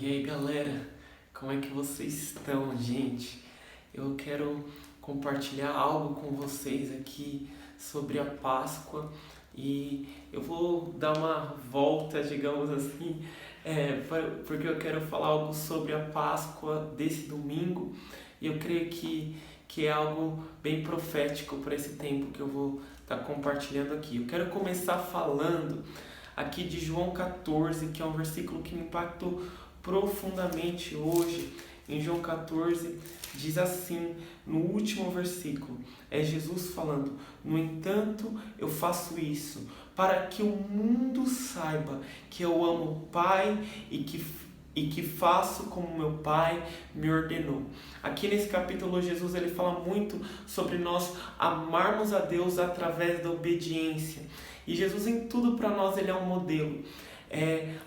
E aí galera, como é que vocês estão, gente? Eu quero compartilhar algo com vocês aqui sobre a Páscoa e eu vou dar uma volta, digamos assim, porque eu quero falar algo sobre a Páscoa desse domingo e eu creio que é algo bem profético para esse tempo que eu vou estar compartilhando aqui. Eu quero começar falando aqui de João 14, que é um versículo que me impactou profundamente hoje. Em João 14 diz assim, no último versículo, é Jesus falando: no entanto, eu faço isso para que o mundo saiba que eu amo o Pai e que faço como meu Pai me ordenou. Aqui nesse capítulo, Jesus ele fala muito sobre nós amarmos a Deus através da obediência. E Jesus em tudo para nós ele é um modelo.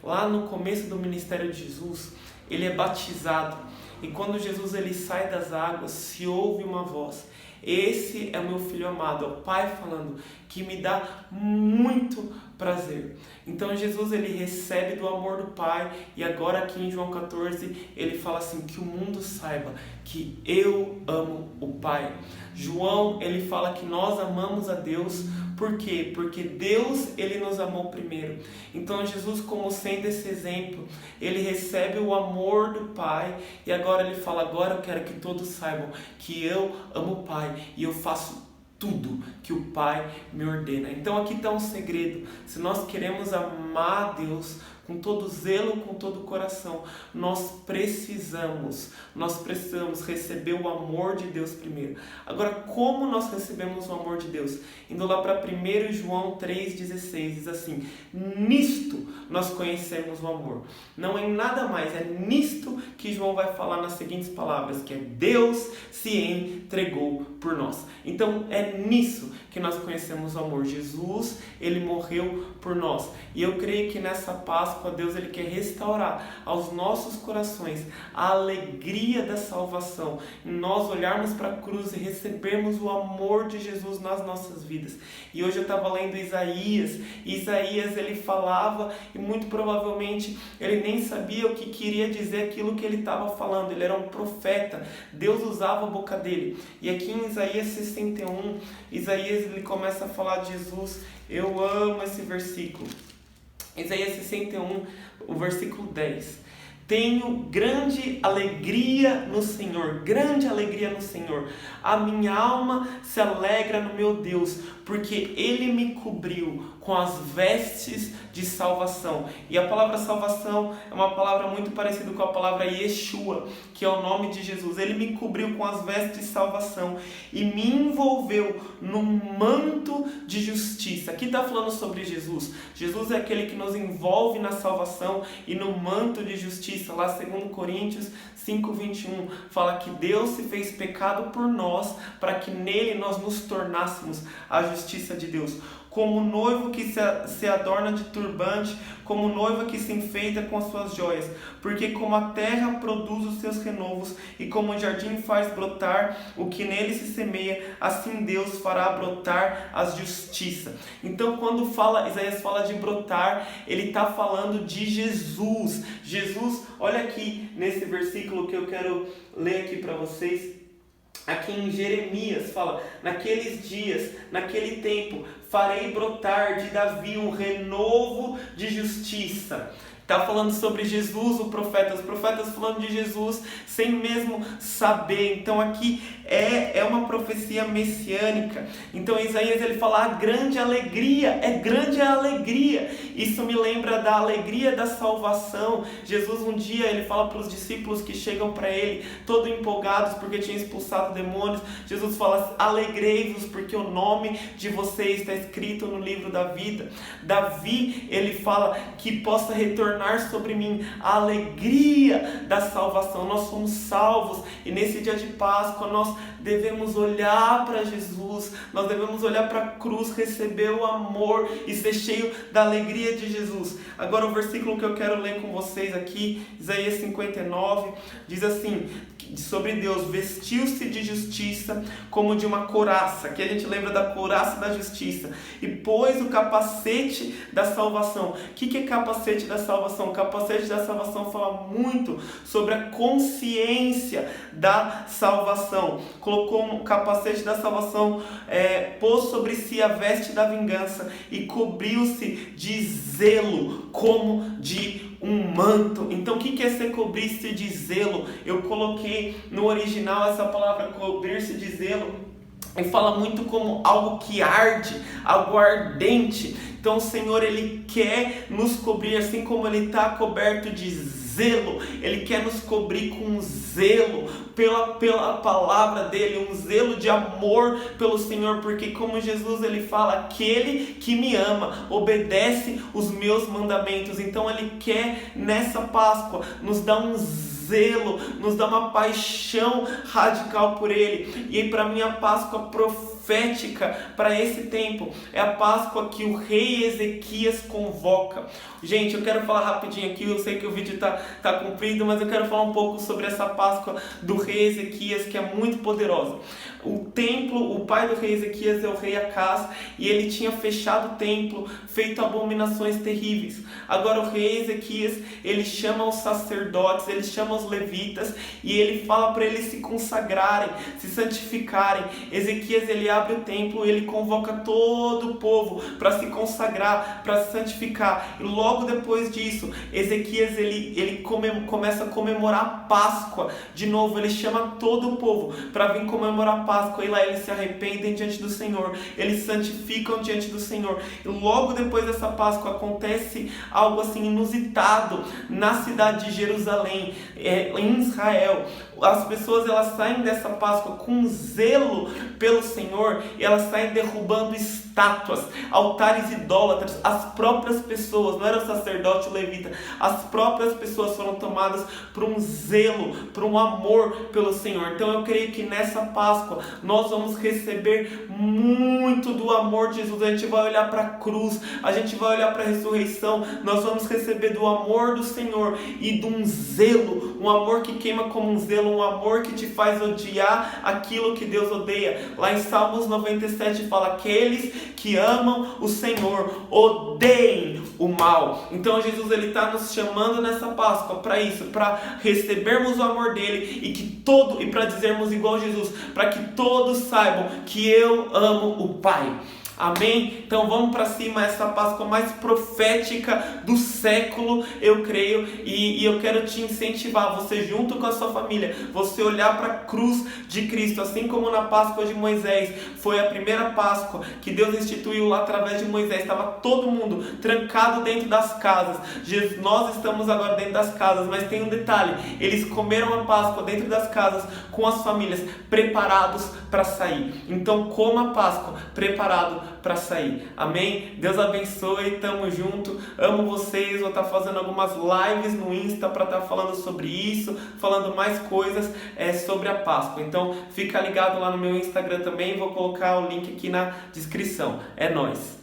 Lá no começo do ministério de Jesus, ele é batizado. E quando Jesus ele sai das águas, se ouve uma voz: esse é o meu filho amado, é o Pai falando, que me dá muito prazer. Então Jesus ele recebe do amor do Pai, e agora aqui em João 14 ele fala assim: que o mundo saiba que eu amo o Pai. João ele fala que nós amamos a Deus. Por quê? Porque Deus ele nos amou primeiro. Então Jesus, como sendo esse exemplo, ele recebe o amor do Pai e agora ele fala: agora eu quero que todos saibam que eu amo o Pai e eu faço tudo que o Pai me ordena. Então aqui está um segredo. Se nós queremos amar a Deus com todo zelo, com todo o coração, nós precisamos receber o amor de Deus primeiro. Agora, como nós recebemos o amor de Deus? Indo lá para 1 João 3,16, diz assim: nisto nós conhecemos o amor. Não é nada mais, é nisto que João vai falar nas seguintes palavras, que é: Deus se entregou por nós. Então é nisso que nós conhecemos o amor. Jesus, ele morreu por nós. E eu creio que nessa Páscoa, Deus ele quer restaurar aos nossos corações a alegria da salvação. Em nós olharmos para a cruz e recebermos o amor de Jesus nas nossas vidas. E hoje eu estava lendo Isaías. E Isaías ele falava e muito provavelmente ele nem sabia o que queria dizer aquilo que ele estava falando. Ele era um profeta. Deus usava a boca dele. E aqui em Isaías 61, Isaías ele começa a falar de Jesus. Eu amo esse versículo. Isaías 61, o versículo 10. Tenho grande alegria no Senhor, grande alegria no Senhor. A minha alma se alegra no meu Deus, porque Ele me cobriu com as vestes de salvação. E a palavra salvação é uma palavra muito parecida com a palavra Yeshua, que é o nome de Jesus. Ele me cobriu com as vestes de salvação e me envolveu num manto de justiça. Aqui está falando sobre Jesus. Jesus é aquele que nos envolve na salvação e no manto de justiça. Lá 2 Coríntios 5:21 fala que Deus se fez pecado por nós para que nele nós nos tornássemos a justiça de Deus. Como noivo que se adorna de turbante, como noiva que se enfeita com as suas joias. Porque como a terra produz os seus renovos, e como o jardim faz brotar o que nele se semeia, assim Deus fará brotar a justiça. Então quando Isaías fala de brotar, ele está falando de Jesus. Jesus, olha aqui nesse versículo que eu quero ler aqui para vocês. Aqui em Jeremias fala: naqueles dias, naquele tempo, farei brotar de Davi um renovo de justiça. Está falando sobre Jesus, os profetas falando de Jesus sem mesmo saber. Então aqui é uma profecia messiânica. Então Isaías ele fala: a grande alegria, grande a alegria. Isso me lembra da alegria da salvação. Jesus um dia ele fala para os discípulos que chegam para ele, todos empolgados porque tinham expulsado demônios. Jesus fala: alegrei-vos porque o nome de vocês está escrito no livro da vida. Davi ele fala que possa retornar sobre mim a alegria da salvação. Nós somos salvos e nesse dia de Páscoa nós devemos olhar para Jesus, nós devemos olhar para a cruz, receber o amor e ser cheio da alegria de Jesus. Agora o versículo que eu quero ler com vocês aqui, Isaías 59, diz assim: sobre Deus, vestiu-se de justiça como de uma couraça, que a gente lembra da couraça da justiça, e pôs o capacete da salvação. O que é capacete da salvação? O capacete da salvação fala muito sobre a consciência da salvação. Colocou um capacete da salvação, pôs sobre si a veste da vingança e cobriu-se de zelo como de um manto. Então o que é ser cobrir-se de zelo? Eu coloquei no original essa palavra cobrir-se de zelo e fala muito como algo que arde, algo ardente. Então o Senhor, Ele quer nos cobrir, assim como Ele está coberto de zelo. Ele quer nos cobrir com zelo pela palavra dEle, um zelo de amor pelo Senhor, porque como Jesus, Ele fala, aquele que me ama, obedece os meus mandamentos. Então Ele quer nessa Páscoa nos dar um zelo, nos dá uma paixão radical por Ele. E para mim a Páscoa profética para esse tempo é a Páscoa que o rei Ezequias convoca. Gente, eu quero falar rapidinho aqui, eu sei que o vídeo tá comprido, mas eu quero falar um pouco sobre essa Páscoa do rei Ezequias, que é muito poderosa. O templo, o pai do rei Ezequias é o rei Acaz, e ele tinha fechado o templo, feito abominações terríveis. Agora o rei Ezequias, ele chama os sacerdotes, ele chama os levitas, e ele fala para eles se consagrarem, se santificarem. Ezequias, ele abre o templo, ele convoca todo o povo para se consagrar, para se santificar. E logo depois disso, Ezequias, ele começa a comemorar a Páscoa de novo. Ele chama todo o povo para vir comemorar a Páscoa, e lá eles se arrependem diante do Senhor, eles santificam diante do Senhor. E logo depois dessa Páscoa acontece algo assim inusitado na cidade de Jerusalém, em Israel. As pessoas, elas saem dessa Páscoa com zelo pelo Senhor, e elas saem derrubando estátuas, altares idólatras. As próprias pessoas, não era o sacerdote ou o levita, as próprias pessoas foram tomadas por um zelo, por um amor pelo Senhor. Então eu creio que nessa Páscoa nós vamos receber muito do amor de Jesus. A gente vai olhar para a cruz, a gente vai olhar para a ressurreição, nós vamos receber do amor do Senhor e de um zelo, um amor que queima como um zelo, um amor que te faz odiar aquilo que Deus odeia. Lá em Salmos 97 fala, aqueles que amam o Senhor odeiem o mal. Então Jesus, ele está nos chamando nessa Páscoa para isso, para recebermos o amor dele, e para dizermos igual Jesus, para que todos saibam que eu amo o Pai. Amém? Então vamos para cima, essa Páscoa mais profética do século, eu creio, e eu quero te incentivar, você junto com a sua família, você olhar para a cruz de Cristo, assim como na Páscoa de Moisés, foi a primeira Páscoa que Deus instituiu lá através de Moisés, estava todo mundo trancado dentro das casas. Nós estamos agora dentro das casas, mas tem um detalhe, eles comeram a Páscoa dentro das casas, com as famílias, preparados para sair. Então coma a Páscoa, preparado para sair. Amém? Deus abençoe, tamo junto, amo vocês. Vou estar fazendo algumas lives no Insta para estar falando sobre isso, falando mais coisas sobre a Páscoa. Então fica ligado lá no meu Instagram também, vou colocar o link aqui na descrição. É nóis!